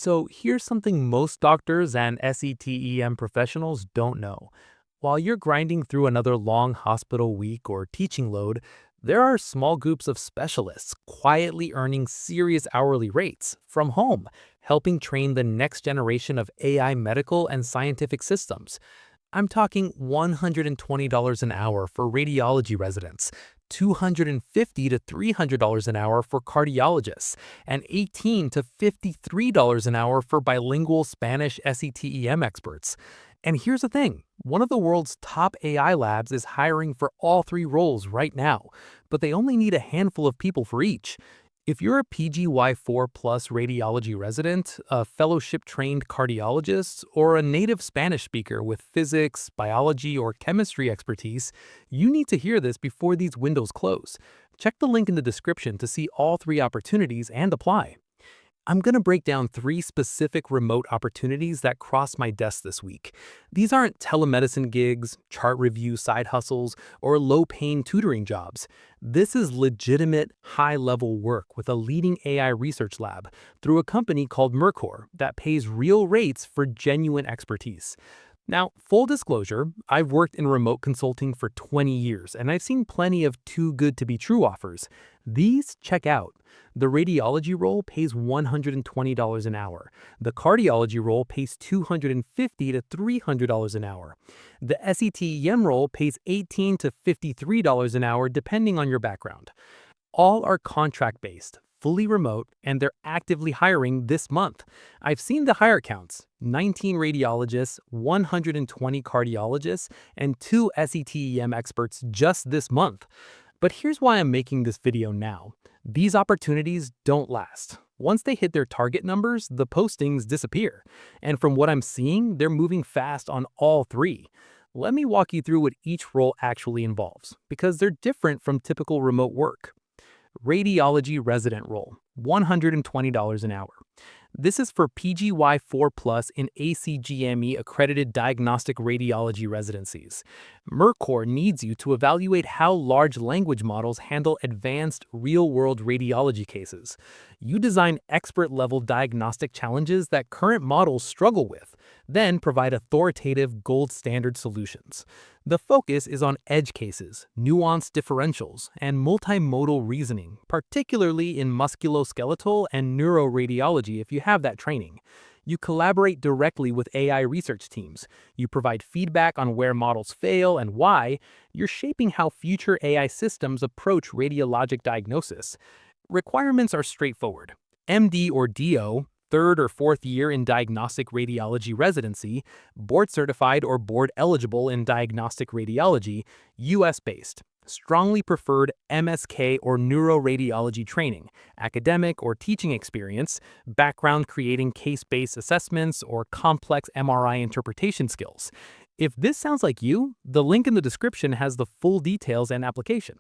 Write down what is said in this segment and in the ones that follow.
So here's something most doctors and SETEM professionals don't know. While you're grinding through another long hospital week or teaching load, there are small groups of specialists quietly earning serious hourly rates from home, helping train the next generation of AI medical and scientific systems. I'm talking $120 an hour for radiology residents, $250 to $300 an hour for cardiologists, and $18 to $53 an hour for bilingual Spanish SETEM experts. And here's the thing, one of the world's top AI labs is hiring for all three roles right now, but they only need a handful of people for each. If you're a PGY4 plus radiology resident, a fellowship trained cardiologist, or a native Spanish speaker with physics, biology, or chemistry expertise, you need to hear this before these windows close. Check the link in the description to see all three opportunities and apply. I'm going to break down three specific remote opportunities that crossed my desk this week. These aren't telemedicine gigs, chart review side hustles, or low-paying tutoring jobs. This is legitimate, high-level work with a leading AI research lab through a company called Mercor that pays real rates for genuine expertise. Now, full disclosure, I've worked in remote consulting for 20 years, and I've seen plenty of too good to be true offers. These check out. The radiology role pays $120 an hour. The cardiology role pays $250 to $300 an hour. The SETEM role pays $18 to $53 an hour depending on your background. All are contract-based, fully remote, and they're actively hiring this month. I've seen the hire counts: 19 radiologists, 120 cardiologists, and 2 SETEM experts just this month. But here's why I'm making this video now. These opportunities don't last. Once they hit their target numbers, the postings disappear. And from what I'm seeing, they're moving fast on all three. Let me walk you through what each role actually involves, because they're different from typical remote work. Radiology resident role, $120 an hour. This is for PGY4 Plus in ACGME accredited diagnostic radiology residencies. Mercor needs you to evaluate how large language models handle advanced real-world radiology cases. You design expert-level diagnostic challenges that current models struggle with, then provide authoritative gold standard solutions. The focus is on edge cases, nuanced differentials, and multimodal reasoning, particularly in musculoskeletal and neuroradiology if you have that training. You collaborate directly with AI research teams. You provide feedback on where models fail and why. You're shaping how future AI systems approach radiologic diagnosis. Requirements are straightforward. MD or DO, third or fourth year in diagnostic radiology residency, board certified or board eligible in diagnostic radiology, US-based. Strongly preferred MSK or neuroradiology training, academic or teaching experience, background creating case-based assessments, or complex MRI interpretation skills. If this sounds like you, the link in the description has the full details and application.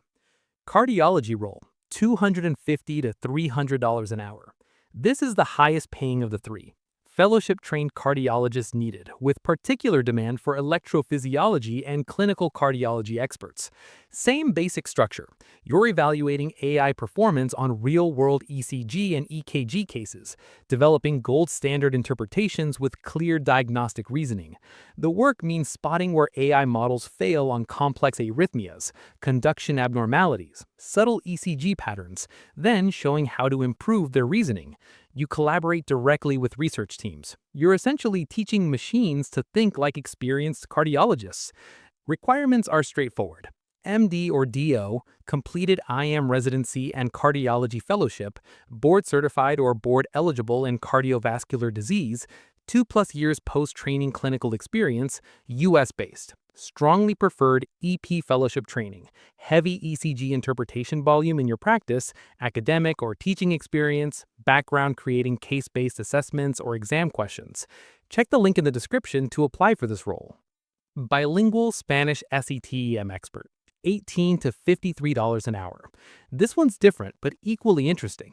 Cardiology role, $250 to $300 an hour. This is the highest paying of the three. Fellowship-trained cardiologists needed, with particular demand for electrophysiology and clinical cardiology experts. Same basic structure. You're evaluating AI performance on real-world ECG and EKG cases, developing gold standard interpretations with clear diagnostic reasoning. The work means spotting where AI models fail on complex arrhythmias, conduction abnormalities, subtle ECG patterns, then showing how to improve their reasoning. You collaborate directly with research teams. You're essentially teaching machines to think like experienced cardiologists. Requirements are straightforward. MD or DO, completed IM residency and cardiology fellowship, board certified or board eligible in cardiovascular disease, 2+ years post-training clinical experience, US-based. Strongly preferred EP fellowship training, heavy ECG interpretation volume in your practice, academic or teaching experience, background creating case-based assessments or exam questions. Check the link in the description to apply for this role. Bilingual Spanish SETEM expert, $18 to $53 an hour. This one's different but equally interesting.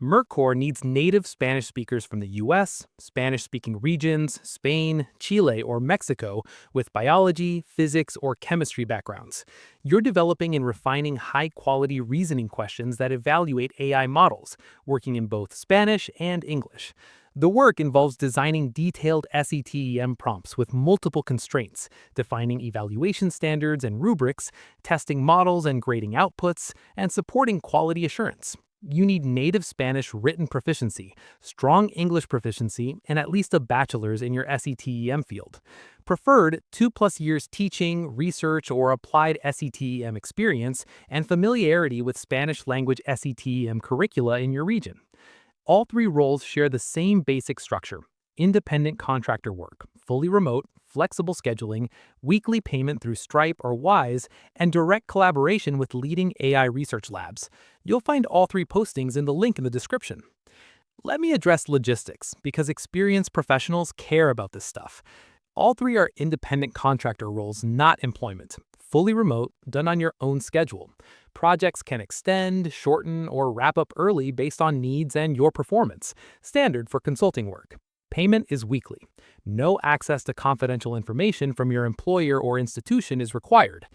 Mercor needs native Spanish speakers from the US, Spanish-speaking regions, Spain, Chile, or Mexico with biology, physics, or chemistry backgrounds. You're developing and refining high-quality reasoning questions that evaluate AI models, working in both Spanish and English. The work involves designing detailed SETEM prompts with multiple constraints, defining evaluation standards and rubrics, testing models and grading outputs, and supporting quality assurance. You need native Spanish written proficiency, strong English proficiency, and at least a bachelor's in your SETEM field. Preferred 2+ years teaching, research, or applied SETEM experience, and familiarity with Spanish language SETEM curricula in your region. All three roles share the same basic structure: independent contractor work, fully remote, flexible scheduling, weekly payment through Stripe or Wise, and direct collaboration with leading AI research labs. You'll find all three postings in the link in the description. Let me address logistics, because experienced professionals care about this stuff. All three are independent contractor roles, not employment. Fully remote, done on your own schedule. Projects can extend, shorten, or wrap up early based on needs and your performance. Standard for consulting work. Payment is weekly. No access to confidential information from your employer or institution is required.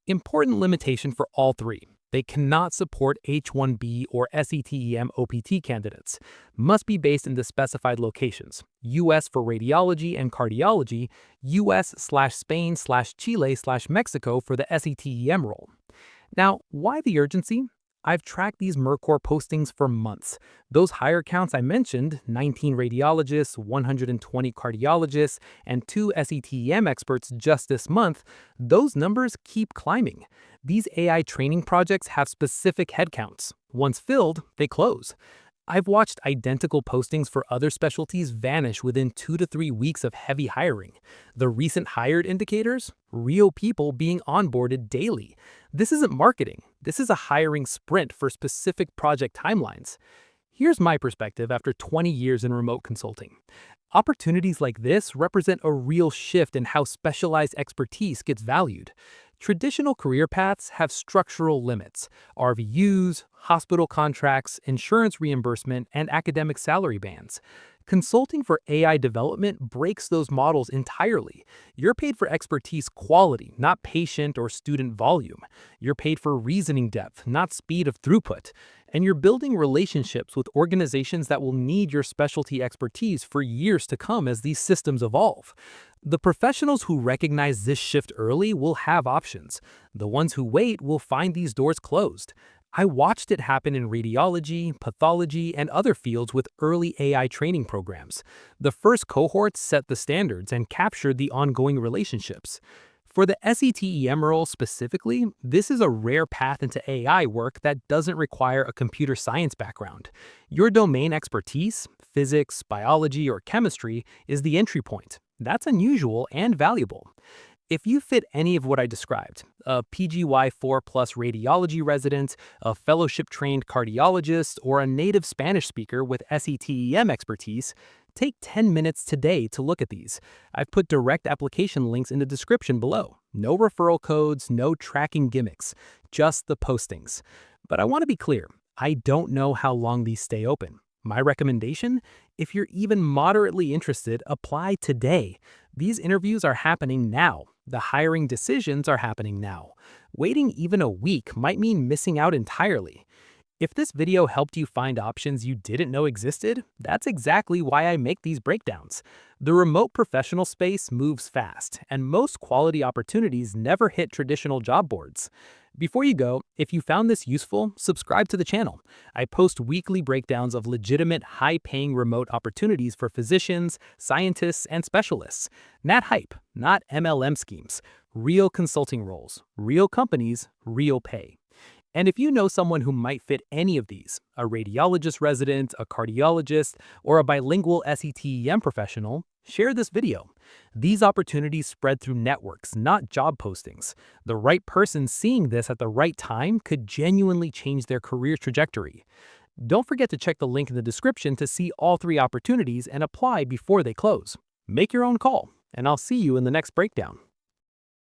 Important limitation for all three: they cannot support H-1B or SETEM OPT candidates. Must be based in the specified locations: US for radiology and cardiology, US/Spain/Chile/Mexico for the SETEM role. Now, why the urgency? I've tracked these Mercor postings for months. Those hire counts I mentioned, 19 radiologists, 120 cardiologists, and 2 SETEM experts just this month, those numbers keep climbing. These AI training projects have specific headcounts. Once filled, they close. I've watched identical postings for other specialties vanish within 2 to 3 weeks of heavy hiring. The recent hired indicators? Real people being onboarded daily. This isn't marketing. This is a hiring sprint for specific project timelines. Here's my perspective after 20 years in remote consulting. Opportunities like this represent a real shift in how specialized expertise gets valued. Traditional career paths have structural limits: RVUs, hospital contracts, insurance reimbursement, and academic salary bands. Consulting for AI development breaks those models entirely. You're paid for expertise quality, not patient or student volume. You're paid for reasoning depth, not speed of throughput. And you're building relationships with organizations that will need your specialty expertise for years to come as these systems evolve. The professionals who recognize this shift early will have options. The ones who wait will find these doors closed. I watched it happen in radiology, pathology, and other fields with early AI training programs. The first cohorts set the standards and captured the ongoing relationships. For the SETEM role specifically, this is a rare path into AI work that doesn't require a computer science background. Your domain expertise, physics, biology, or chemistry, is the entry point. That's unusual and valuable. If you fit any of what I described, a PGY 4+ radiology resident, a fellowship-trained cardiologist, or a native Spanish speaker with SETEM expertise, take 10 minutes today to look at these. I've put direct application links in the description below. No referral codes, no tracking gimmicks, just the postings. But I want to be clear, I don't know how long these stay open. My recommendation? If you're even moderately interested, apply today. These interviews are happening now. The hiring decisions are happening now. Waiting even a week might mean missing out entirely. If this video helped you find options you didn't know existed, that's exactly why I make these breakdowns. The remote professional space moves fast, and most quality opportunities never hit traditional job boards. Before you go, if you found this useful, subscribe to the channel. I post weekly breakdowns of legitimate, high-paying remote opportunities for physicians, scientists, and specialists. Not hype, not MLM schemes. Real consulting roles, real companies, real pay. And if you know someone who might fit any of these, a radiologist resident, a cardiologist, or a bilingual SETEM professional, share this video. These opportunities spread through networks, not job postings. The right person seeing this at the right time could genuinely change their career trajectory. Don't forget to check the link in the description to see all three opportunities and apply before they close. Make your own call, and I'll see you in the next breakdown.